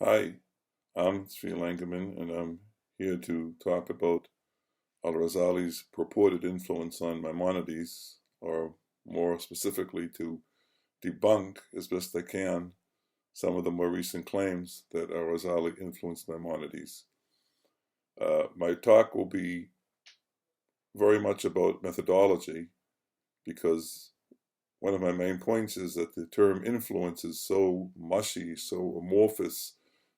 Hi, I'm Sri Lankaman, and I'm here to talk about al-Ghazali's purported influence on Maimonides, or more specifically, to debunk as best I can some of the more recent claims that al-Ghazali influenced Maimonides. My talk will be very much about methodology because one of my main points is that the term influence is so mushy, so amorphous,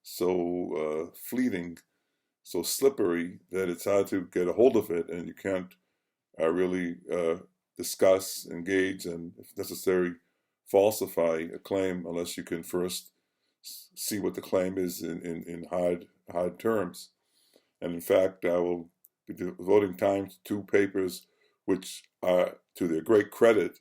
so fleeting, so slippery that it's hard to get a hold of it, and you can't really discuss, engage, and if necessary, falsify a claim unless you can first see what the claim is in hard terms. And in fact, I will be devoting time to two papers which are, to their great credit,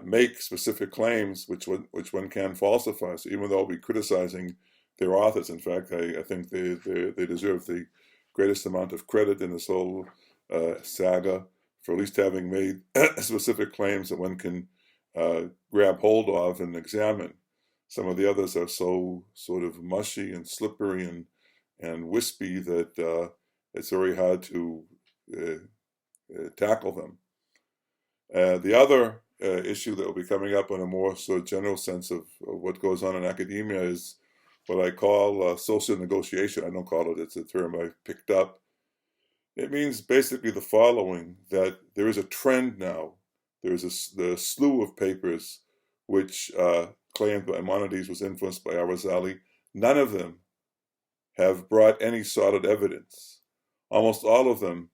make specific claims which one can falsify. So even though I'll be criticizing their authors, in fact, I think they deserve the greatest amount of credit in this whole saga for at least having made specific claims that one can grab hold of and examine. Some of the others are so sort of mushy and slippery and wispy that it's very hard to tackle them. The other issue that will be coming up in a more sort of general sense of what goes on in academia is what I call social negotiation. I don't call it, it's a term I picked up. It means basically the following, that there is a trend now. There's the slew of papers which claim that Maimonides was influenced by al-Ghazali. None of them have brought any solid evidence. Almost all of them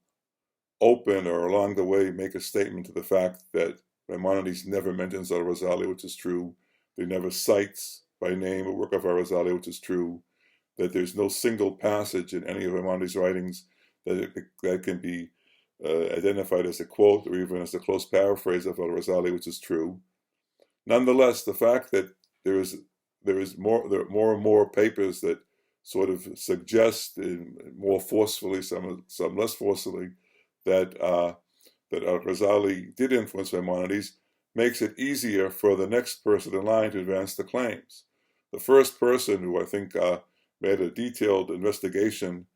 open or along the way make a statement to the fact that Maimonides never mentions al-Ghazali, which is true. They never cites by name a work of al-Ghazali, which is true. That there's no single passage in any of Maimonides' writings that can be identified as a quote or even as a close paraphrase of al-Ghazali, which is true. Nonetheless, the fact that there are more and more papers that sort of suggest, more forcefully, some less forcefully, that al-Ghazali did influence Maimonides, makes it easier for the next person in line to advance the claims. The first person who I think made a detailed investigation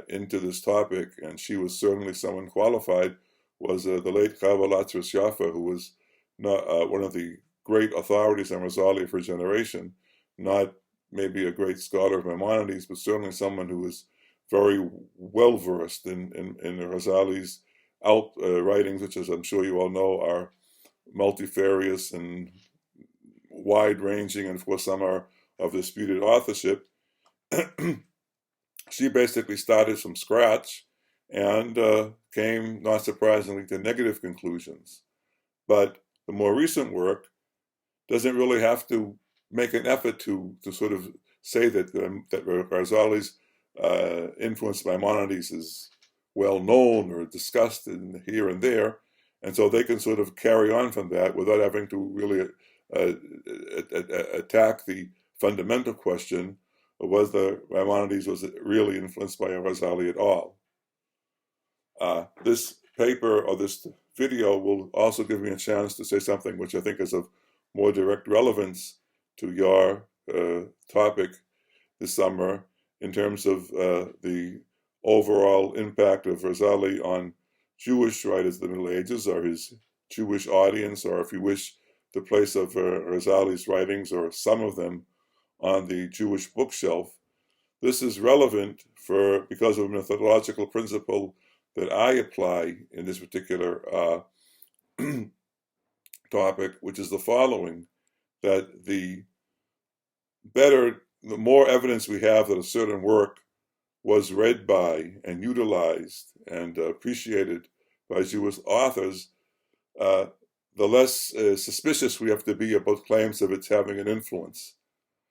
into this topic, and she was certainly someone qualified, was the late Atras Yaffa, who was not one of the great authorities on Ghazali of her generation, not maybe a great scholar of Maimonides, but certainly someone who was very well versed in Ghazali's writings, which, as I'm sure you all know, are multifarious and wide-ranging, and of course some are of disputed authorship. She basically started from scratch and came, not surprisingly, to negative conclusions. But the more recent work doesn't really have to make an effort to sort of say that Ghazali's influence by Maimonides is well known or discussed in here and there, and so they can sort of carry on from that without having to really attack the fundamental question of whether Maimonides was really influenced by Ghazali at all. This paper or this video will also give me a chance to say something which I think is of more direct relevance to your topic this summer in terms of the overall impact of Ghazali on Jewish writers of the Middle Ages, or his Jewish audience, or if you wish, the place of Ghazali's writings, or some of them, on the Jewish bookshelf. This is relevant because of a methodological principle that I apply in this particular topic, which is the following, that the more evidence we have that a certain work was read by and utilized and appreciated by Jewish authors, the less suspicious we have to be about claims of its having an influence.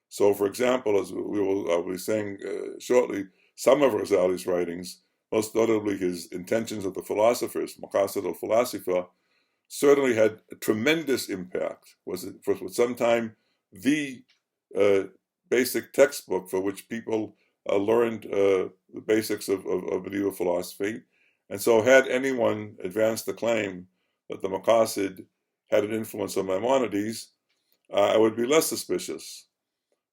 So, for example, as I'll be saying shortly, some of Ghazali's writings, most notably his Intentions of the Philosophers, Maqasid al-Falasifa, certainly had a tremendous impact. Was it for some time the basic textbook for which people learned the basics of medieval philosophy? And so had anyone advanced the claim that the Maqasid had an influence on Maimonides, I would be less suspicious.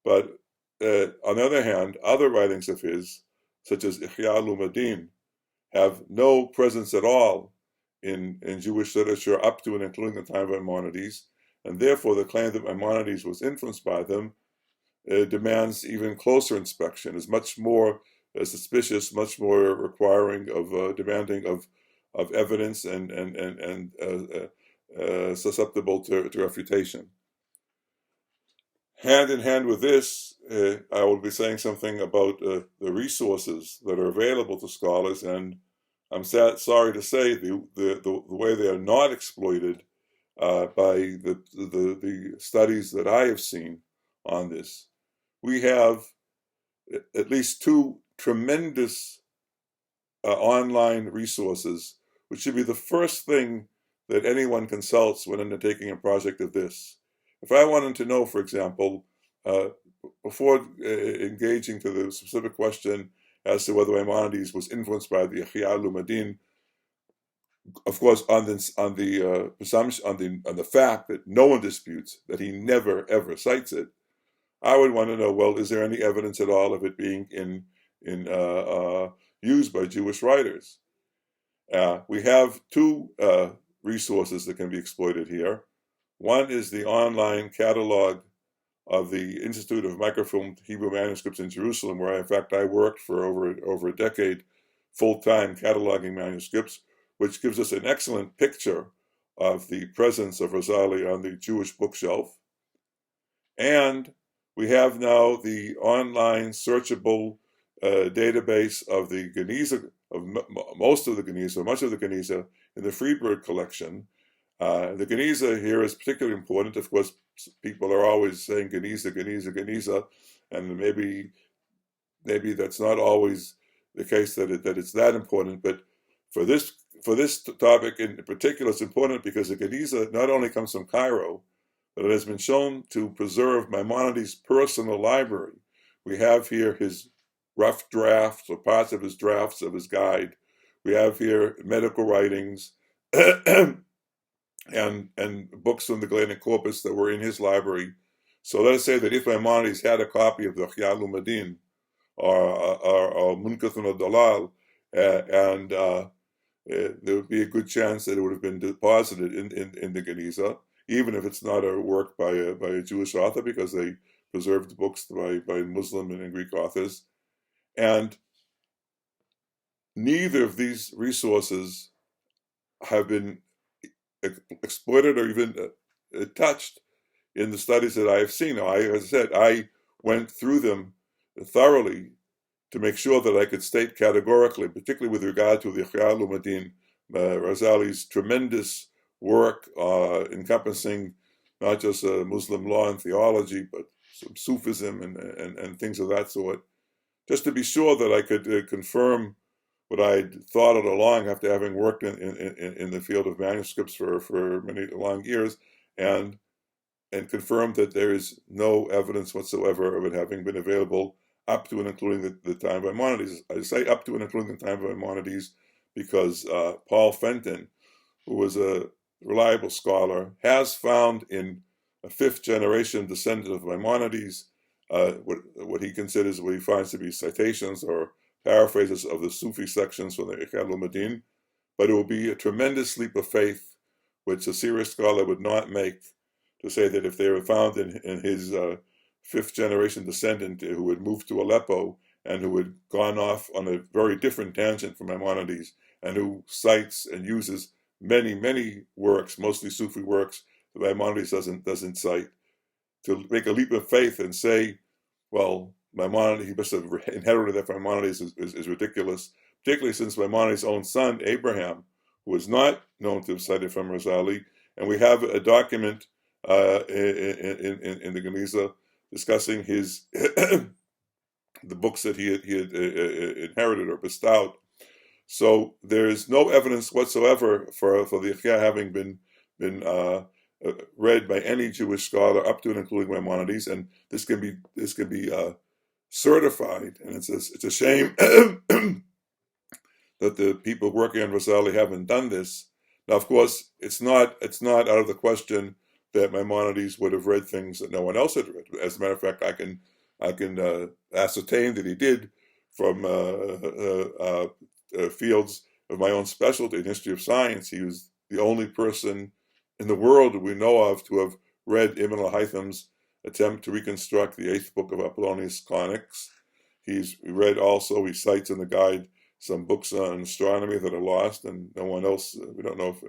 But on the other hand, other writings of his, such as Ihya al-Ulumuddin, have no presence at all in Jewish literature up to and including the time of Maimonides, and therefore the claim that Maimonides was influenced by them demands even closer inspection, is much more suspicious, much more requiring of demanding of evidence and susceptible to refutation. Hand in hand with this, I will be saying something about the resources that are available to scholars, and I'm sorry to say the way they are not exploited by the studies that I have seen on this. We have at least two tremendous online resources, which should be the first thing that anyone consults when undertaking a project of this. If I wanted to know, for example, before engaging to the specific question as to whether Maimonides was influenced by the Ihya al-Ulumuddin, of course, on the presumption, on the fact that no one disputes that he never ever cites it, I would want to know, well, is there any evidence at all of it being used by Jewish writers? We have two resources that can be exploited here. One is the online catalog of the Institute of Microfilmed Hebrew Manuscripts in Jerusalem, where in fact I worked for over a decade, full-time cataloging manuscripts, which gives us an excellent picture of the presence of Ghazali on the Jewish bookshelf. And we have now the online searchable database of the Geniza, of most of the Geniza, much of the Geniza in the Freebird collection. The Geniza here is particularly important. Of course, people are always saying Geniza, Geniza, Geniza, and maybe that's not always the case that it's that important. But for this topic in particular, it's important because the Geniza not only comes from Cairo, but it has been shown to preserve Maimonides' personal library. We have here his rough drafts or parts of his drafts of his guide. We have here medical writings and books from the Galenic corpus that were in his library. So let us say that if Maimonides had a copy of the Ihya al-Ulumuddin or Munkathun al-Dalal, and there would be a good chance that it would have been deposited in the Geniza, even if it's not a work by a Jewish author, because they preserved books by Muslim and Greek authors. And neither of these resources have been exploited or even touched in the studies that I have seen. Now, as I said, I went through them thoroughly to make sure that I could state categorically, particularly with regard to the Ihya al-Ulumuddin, Ghazali's tremendous work encompassing not just Muslim law and theology, but some Sufism and things of that sort, just to be sure that I could confirm what I'd thought all along after having worked in the field of manuscripts for many long years, and confirm that there is no evidence whatsoever of it having been available up to and including the time of Maimonides. I say up to and including the time of Maimonides because Paul Fenton, who was a reliable scholar, has found in a fifth generation descendant of Maimonides what he considers, what he finds to be citations or paraphrases of the Sufi sections from the Ihya al-Ulumuddin, but it will be a tremendous leap of faith which a serious scholar would not make to say that if they were found in his fifth generation descendant who had moved to Aleppo and who had gone off on a very different tangent from Maimonides and who cites and uses many works, mostly Sufi works, that Maimonides doesn't cite, to make a leap of faith and say, well, Maimonides, he must have inherited that from Maimonides is ridiculous, particularly since Maimonides' own son, Abraham, who was not known to have cited from Ghazali, and we have a document in the Geniza discussing his the books that he had inherited or bestowed. So there is no evidence whatsoever for the Ihya having been read by any Jewish scholar up to and including Maimonides, and this can be certified. And it's a shame that the people working on Ghazali haven't done this. Now, of course, it's not out of the question that Maimonides would have read things that no one else had read. As a matter of fact, I can I can ascertain that he did from fields of my own specialty in history of science. He was the only person in the world that we know of to have read Ibn al-Haytham's attempt to reconstruct the 8th book of Apollonius Conics. He cites in the guide some books on astronomy that are lost, and no one else, we don't know if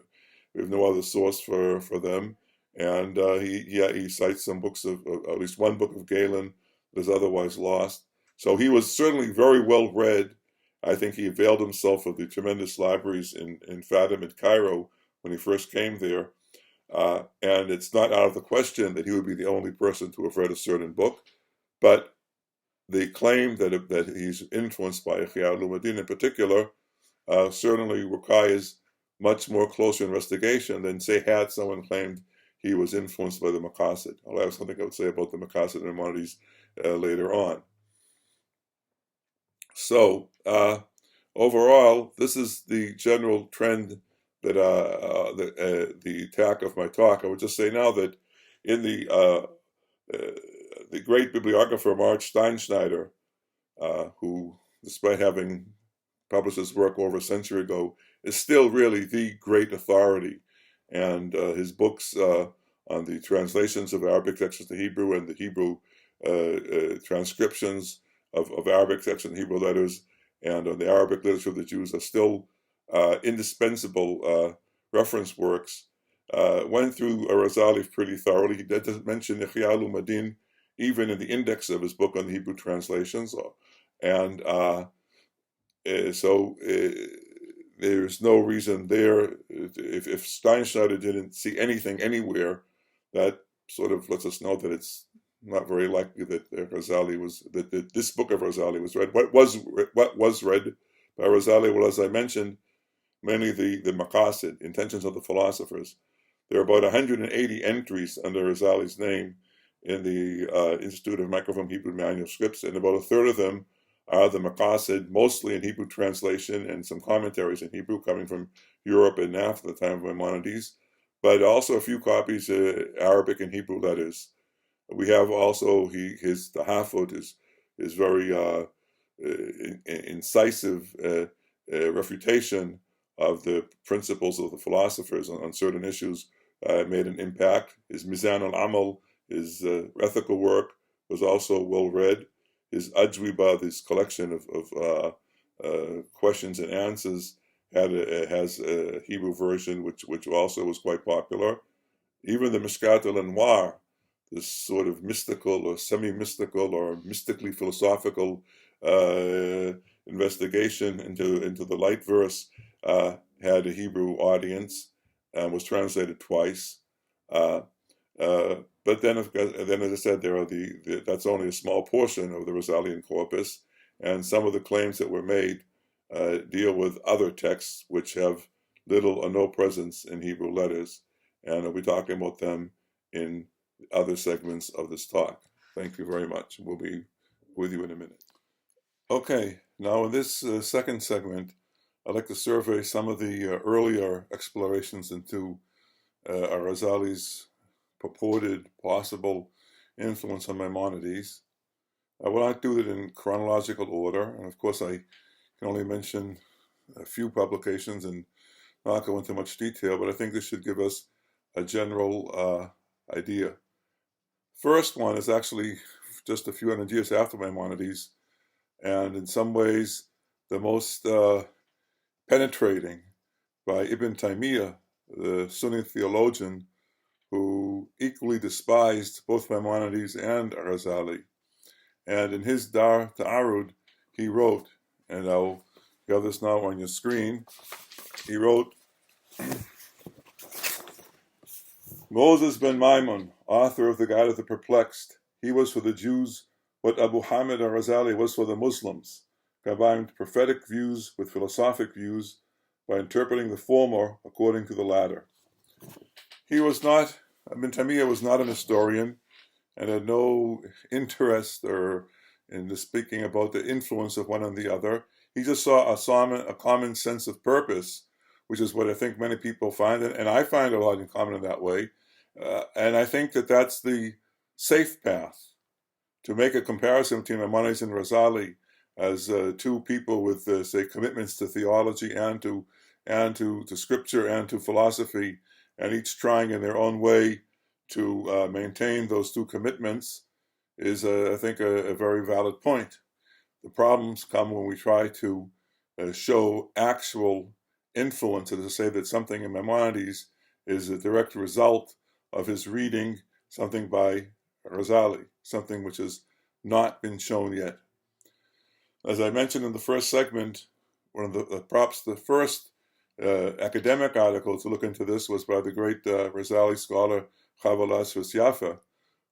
we have no other source for them. And he cites some books of at least one book of Galen that is otherwise lost. So he was certainly very well read. I think he availed himself of the tremendous libraries in Fatim and Cairo when he first came there. And it's not out of the question that he would be the only person to have read a certain book. But the claim that he's influenced by Ihya al-Ulumuddin in particular certainly requires much more closer investigation than, say, had someone claimed he was influenced by the Maqasid. I'll have something I would say about the Maqasid and Maimonides later on. So, overall, this is the general trend that the attack of my talk. I would just say now that in the great bibliographer Marge Steinschneider, who, despite having published his work over a century ago, is still really the great authority. And his books on the translations of Arabic texts into Hebrew and the Hebrew transcriptions of Arabic texts and Hebrew letters and on the Arabic literature of the Jews are still indispensable reference works. Went through al-Ghazali pretty thoroughly. He doesn't mention Ihya al-Ulumuddin even in the index of his book on the Hebrew translations. And so there's no reason there. If Steinschneider didn't see anything anywhere, that sort of lets us know that it's not very likely that Ghazali that this book of Ghazali was read. What was read by Ghazali? Well, as I mentioned, mainly the Maqasid, intentions of the philosophers. There are about 180 entries under Ghazali's name in the Institute of Microfilm Hebrew Manuscripts, and about a third of them are the Maqasid, mostly in Hebrew translation and some commentaries in Hebrew coming from Europe and after the time of Maimonides, but also a few copies Arabic and Hebrew letters. We have also the Hafod is very incisive refutation of the principles of the philosophers on certain issues. Made an impact. His Mizan al-Amal, his ethical work, was also well read. His Ajwiba, this collection of questions and answers, has a Hebrew version which also was quite popular. Even the Mishkat al-Anwar, this sort of mystical or semi-mystical or mystically philosophical investigation into the light verse, had a Hebrew audience and was translated twice. But then, as I said, there are that's only a small portion of the Ghazalian corpus, and some of the claims that were made deal with other texts which have little or no presence in Hebrew letters, and I'll be talking about them in other segments of this talk. Thank you very much. We'll be with you in a minute. Okay, now in this second segment, I'd like to survey some of the earlier explorations into al-Ghazali's purported possible influence on Maimonides. I will not do it in chronological order, and of course I can only mention a few publications and not go into much detail, but I think this should give us a general idea. First one is actually just a few hundred years after Maimonides, and in some ways the most penetrating, by Ibn Taymiyyah, the Sunni theologian, who equally despised both Maimonides and al-Ghazali. And in his Dar Ta'arud, he wrote, and you have this now on your screen, he wrote, Moses ben Maimon, author of the Guide of the Perplexed, he was for the Jews what Abu Hamid al-Ghazali was for the Muslims, combined prophetic views with philosophic views by interpreting the former according to the latter. Ibn Taymiyyah was not an historian and had no interest in speaking about the influence of one on the other. He just saw a common sense of purpose, which is what I think many people find, and I find a lot in common in that way. And I think that that's the safe path to make a comparison between Maimonides and Ghazali as two people with, say, commitments to theology and to scripture and to philosophy, and each trying in their own way to maintain those two commitments, is, I think, a very valid point. The problems come when we try to show actual influence, and to say that something in Maimonides is a direct result of his reading something by Ghazali, something which has not been shown yet. As I mentioned in the first segment, one of the first academic article to look into this was by the great Ghazali scholar Chavalas Yafa,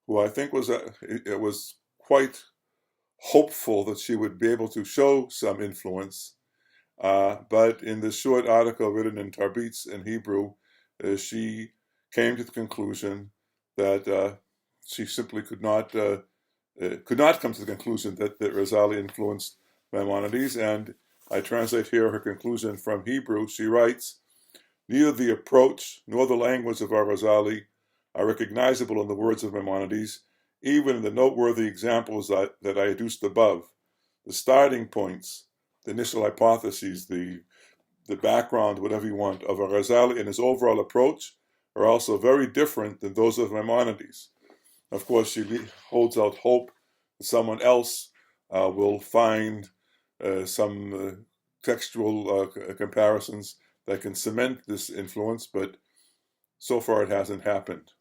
who I think was quite hopeful that she would be able to show some influence. But in this short article written in Tarbitz in Hebrew, she came to the conclusion that she simply could not come to the conclusion that Ghazali influenced Maimonides. And I translate here her conclusion from Hebrew. She writes, "Neither the approach nor the language of our Ghazali are recognizable in the words of Maimonides, even in the noteworthy examples that I adduced above. The starting points, the initial hypotheses, the background, whatever you want, of al-Ghazali and his overall approach are also very different than those of Maimonides." Of course, she holds out hope that someone else will find some textual comparisons that can cement this influence, but so far it hasn't happened.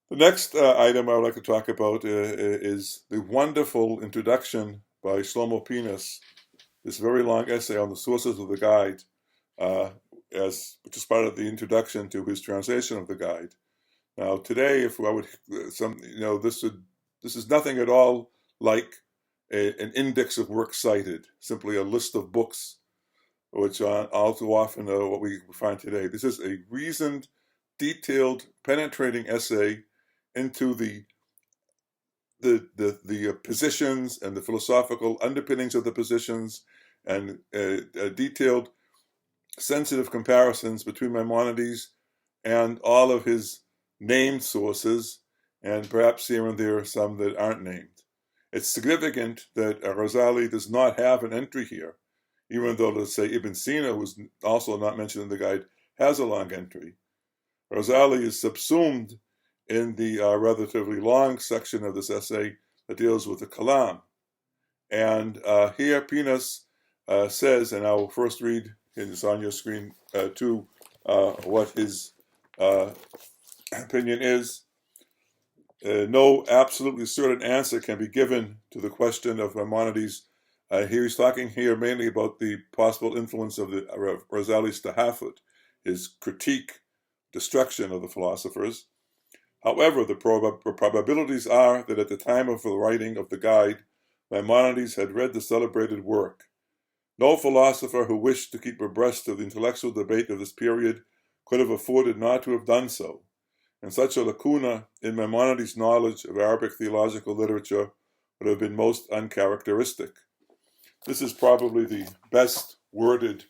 The next item I would like to talk about is the wonderful introduction by Shlomo Pinas, this very long essay on the sources of the guide, which is part of the introduction to his translation of the guide. Now, today, if I would, this is nothing at all like an index of works cited, simply a list of books, which are all too often what we find today. This is a reasoned, detailed, penetrating essay into the positions and the philosophical underpinnings of the positions, and detailed, sensitive comparisons between Maimonides and all of his named sources, and perhaps here and there some that aren't named. It's significant that Ghazali does not have an entry here, even though, let's say, Ibn Sina, who's also not mentioned in the guide, has a long entry. Ghazali is subsumed in the relatively long section of this essay that deals with the kalam. And here Pinas says, and I will first read, and it's on your screen too, what his opinion is. No absolutely certain answer can be given to the question of Maimonides. Here he's talking here mainly about the possible influence of the Ghazali's tahafut, his critique, destruction of the philosophers. However, the probabilities are that at the time of the writing of the guide, Maimonides had read the celebrated work. No philosopher who wished to keep abreast of the intellectual debate of this period could have afforded not to have done so, and such a lacuna in Maimonides' knowledge of Arabic theological literature would have been most uncharacteristic. This is probably the best worded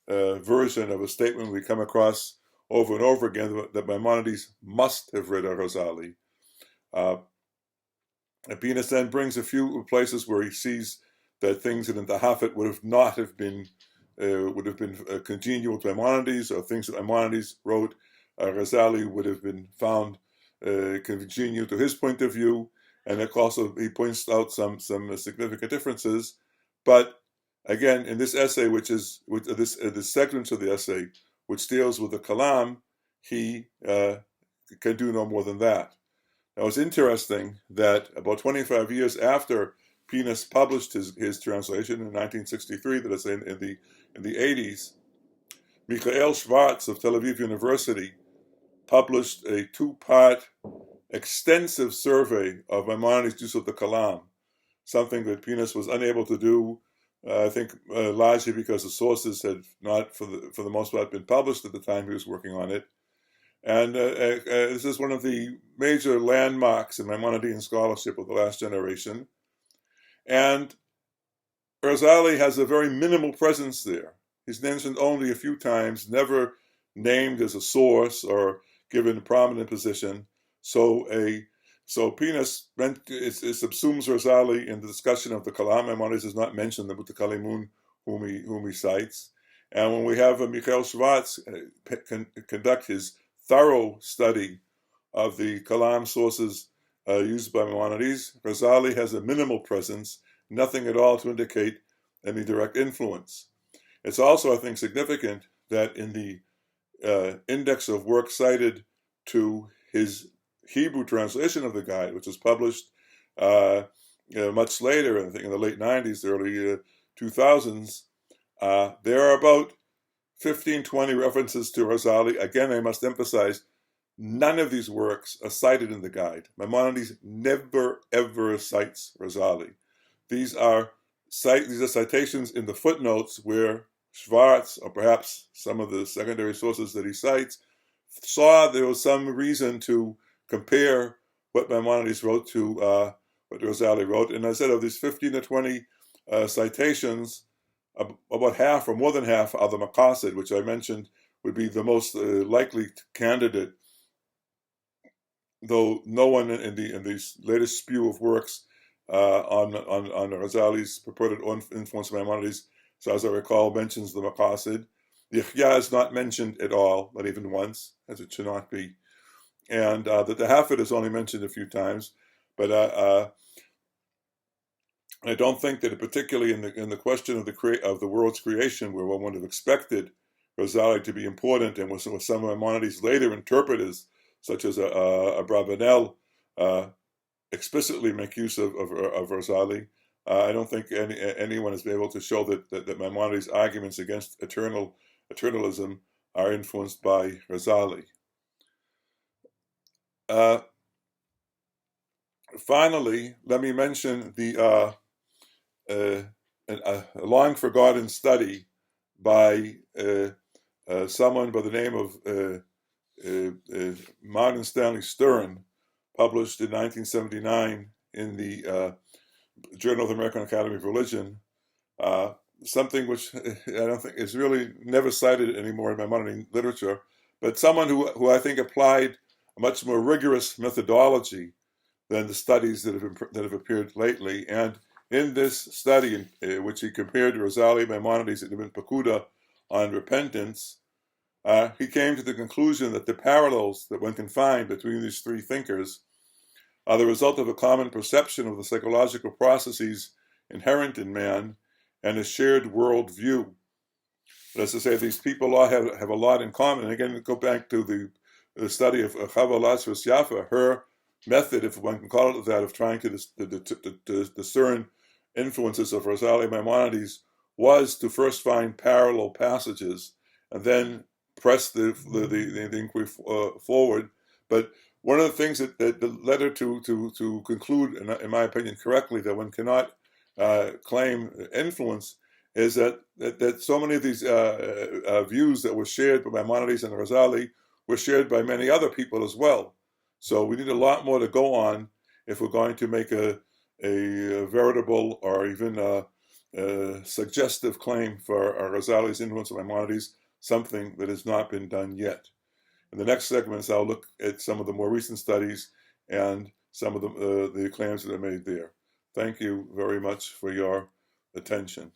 version of a statement we come across over and over again, that Maimonides must have read al-Ghazali. Pinas then brings a few places where he sees that things in the Tahafut would have been congenial to Maimonides, or things that Maimonides wrote, Ghazali would have been found congenial to his point of view, and also he points out some significant differences. But again, in this essay, this segment of the essay, which deals with the kalam, he can do no more than that. Now, it's interesting that about 25 years after Pinas published his translation in 1963, that is in the 80s, Michael Schwartz of Tel Aviv University published a 2-part extensive survey of Maimonides' use of the kalam, something that Pinas was unable to do, I think largely because the sources had not, for the most part, been published at the time he was working on it. And this is one of the major landmarks in Maimonidean scholarship of the last generation. And Ghazali has a very minimal presence there. He's mentioned only a few times, never named as a source or given a prominent position. So a So Penis it subsumes Ghazali in the discussion of the Kalam. Maimonides is not mentioned in the Kalimun, whom he cites. And when we have Michael Schwartz conduct his thorough study of the Kalam sources used by Maimonides, Ghazali has a minimal presence, nothing at all to indicate any direct influence. It's also, I think, significant that in the index of work cited to his Hebrew translation of the guide, which was published much later, I think in the late 90s, early 2000s, there are about 15, 20 references to Ghazali. Again, I must emphasize, none of these works are cited in the guide. Maimonides never, ever cites Ghazali. These are citations in the footnotes where Schwartz, or perhaps some of the secondary sources that he cites, saw there was some reason to compare what Maimonides wrote to what Ghazali wrote. And I said of these 15 to 20 citations, about half or more than half are the Maqasid, which I mentioned would be the most likely candidate, though no one in the latest spew of works on Ghazali's purported influence of Maimonides, so as I recall, mentions the Maqasid. The Ihya is not mentioned at all, not even once, as it should not be. And the Tahafut is only mentioned a few times, but I don't think that, particularly in the question of the world's creation, where one would have expected Ghazali to be important, and with some of Maimonides' later interpreters, such as Abravanel, explicitly make use of Ghazali. I don't think anyone has been able to show that Maimonides' arguments against eternalism are influenced by Ghazali. Finally, let me mention the a long-forgotten study by someone by the name of Martin Stanley Stern, published in 1979 in the Journal of the American Academy of Religion, something which I don't think is really never cited anymore in Maimonidean literature, but someone who I think applied a much more rigorous methodology than the studies that have appeared lately. And in this study, in which he compared Ghazali, Maimonides, and Ibn Pakuda on repentance, he came to the conclusion that the parallels that one can find between these three thinkers are the result of a common perception of the psychological processes inherent in man and a shared world view. That is to say, these people all have a lot in common. And again, go back to the study of Chava Lazarus Yaffa, her method, if one can call it that, of trying to discern influences of Ghazali Maimonides, was to first find parallel passages and then press the inquiry forward. But one of the things that led her to conclude, in my opinion, correctly, that one cannot claim influence, is that so many of these views that were shared by Maimonides and Ghazali were shared by many other people as well. So we need a lot more to go on if we're going to make a veritable or even a suggestive claim for Ghazali's influence on Maimonides, something that has not been done yet. In the next segments, I'll look at some of the more recent studies and some of the claims that are made there. Thank you very much for your attention.